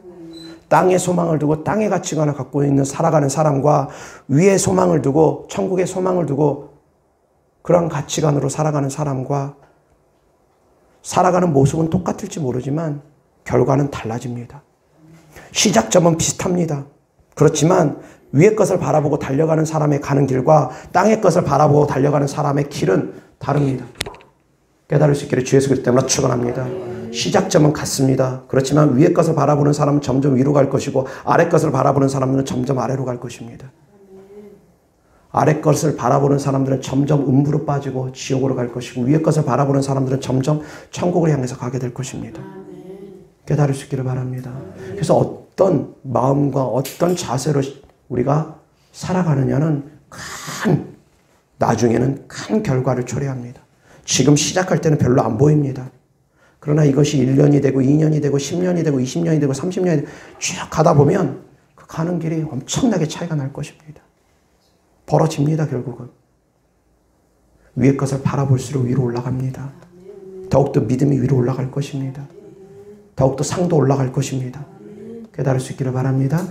땅에 소망을 두고 땅의 가치관을 갖고 있는 살아가는 사람과 위에 소망을 두고 천국에 소망을 두고 그런 가치관으로 살아가는 사람과 살아가는 모습은 똑같을지 모르지만 결과는 달라집니다. 시작점은 비슷합니다. 그렇지만 위의 것을 바라보고 달려가는 사람의 가는 길과 땅의 것을 바라보고 달려가는 사람의 길은 다릅니다. 깨달을 수 있기를 주 예수 그리스도 때문에 축원합니다. 시작점은 같습니다. 그렇지만 위의 것을 바라보는 사람은 점점 위로 갈 것이고 아래 것을 바라보는 사람은 점점 아래로 갈 것입니다. 아래 것을 바라보는 사람들은 점점 음부로 빠지고 지옥으로 갈 것이고 위의 것을 바라보는 사람들은 점점 천국을 향해서 가게 될 것입니다. 깨달을 수 있기를 바랍니다. 그래서 어떤 마음과 어떤 자세로 우리가 살아가느냐는 나중에는 큰 결과를 초래합니다. 지금 시작할 때는 별로 안 보입니다. 그러나 이것이 1년이 되고 2년이 되고 10년이 되고 20년이 되고 30년이 되고 쭉 가다 보면 그 가는 길이 엄청나게 차이가 날 것입니다. 벌어집니다. 결국은. 위의 것을 바라볼수록 위로 올라갑니다. 더욱더 믿음이 위로 올라갈 것입니다. 더욱더 상도 올라갈 것입니다. 깨달을 수 있기를 바랍니다.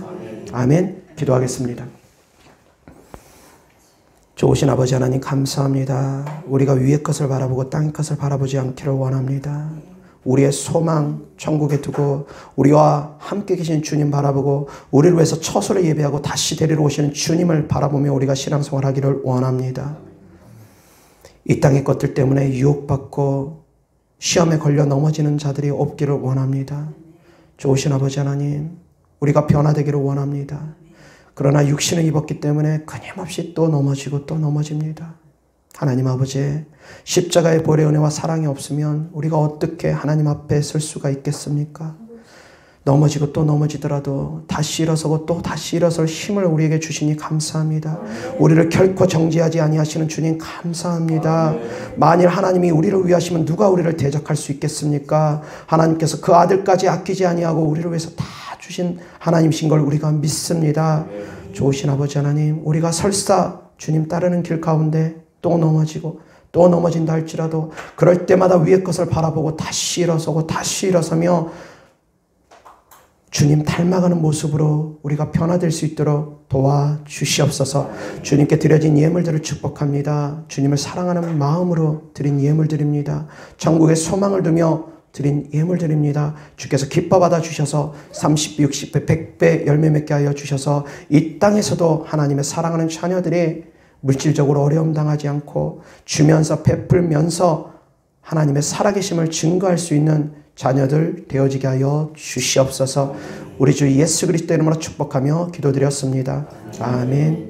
아멘. 기도하겠습니다. 좋으신 아버지 하나님 감사합니다. 우리가 위의 것을 바라보고 땅의 것을 바라보지 않기를 원합니다. 우리의 소망 천국에 두고 우리와 함께 계신 주님 바라보고 우리를 위해서 처소를 예배하고 다시 데리러 오시는 주님을 바라보며 우리가 신앙생활하기를 원합니다. 이 땅의 것들 때문에 유혹받고 시험에 걸려 넘어지는 자들이 없기를 원합니다. 좋으신 아버지 하나님, 우리가 변화되기를 원합니다. 그러나 육신을 입었기 때문에 끊임없이 또 넘어지고 또 넘어집니다. 하나님 아버지, 십자가의 보혈의 은혜와 사랑이 없으면 우리가 어떻게 하나님 앞에 설 수가 있겠습니까? 넘어지고 또 넘어지더라도 다시 일어서고 또 다시 일어설 힘을 우리에게 주시니 감사합니다. 우리를 결코 정죄하지 아니하시는 주님 감사합니다. 만일 하나님이 우리를 위하시면 누가 우리를 대적할 수 있겠습니까? 하나님께서 그 아들까지 아끼지 아니하고 우리를 위해서 다 주신 하나님이신 걸 우리가 믿습니다. 좋으신 아버지 하나님, 우리가 설사 주님 따르는 길 가운데 또 넘어지고 또 넘어진다 할지라도 그럴 때마다 위의 것을 바라보고 다시 일어서고 다시 일어서며 주님 닮아가는 모습으로 우리가 변화될 수 있도록 도와주시옵소서. 주님께 드려진 예물들을 축복합니다. 주님을 사랑하는 마음으로 드린 예물 드립니다. 천국의 소망을 두며 드린 예물 드립니다. 주께서 기뻐 받아주셔서 30배, 60배, 100배 열매 맺게 하여 주셔서 이 땅에서도 하나님의 사랑하는 자녀들이 물질적으로 어려움 당하지 않고 주면서 베풀면서 하나님의 살아계심을 증거할 수 있는 자녀들 되어지게 하여 주시옵소서. 우리 주 예수 그리스도 이름으로 축복하며 기도드렸습니다. 아멘.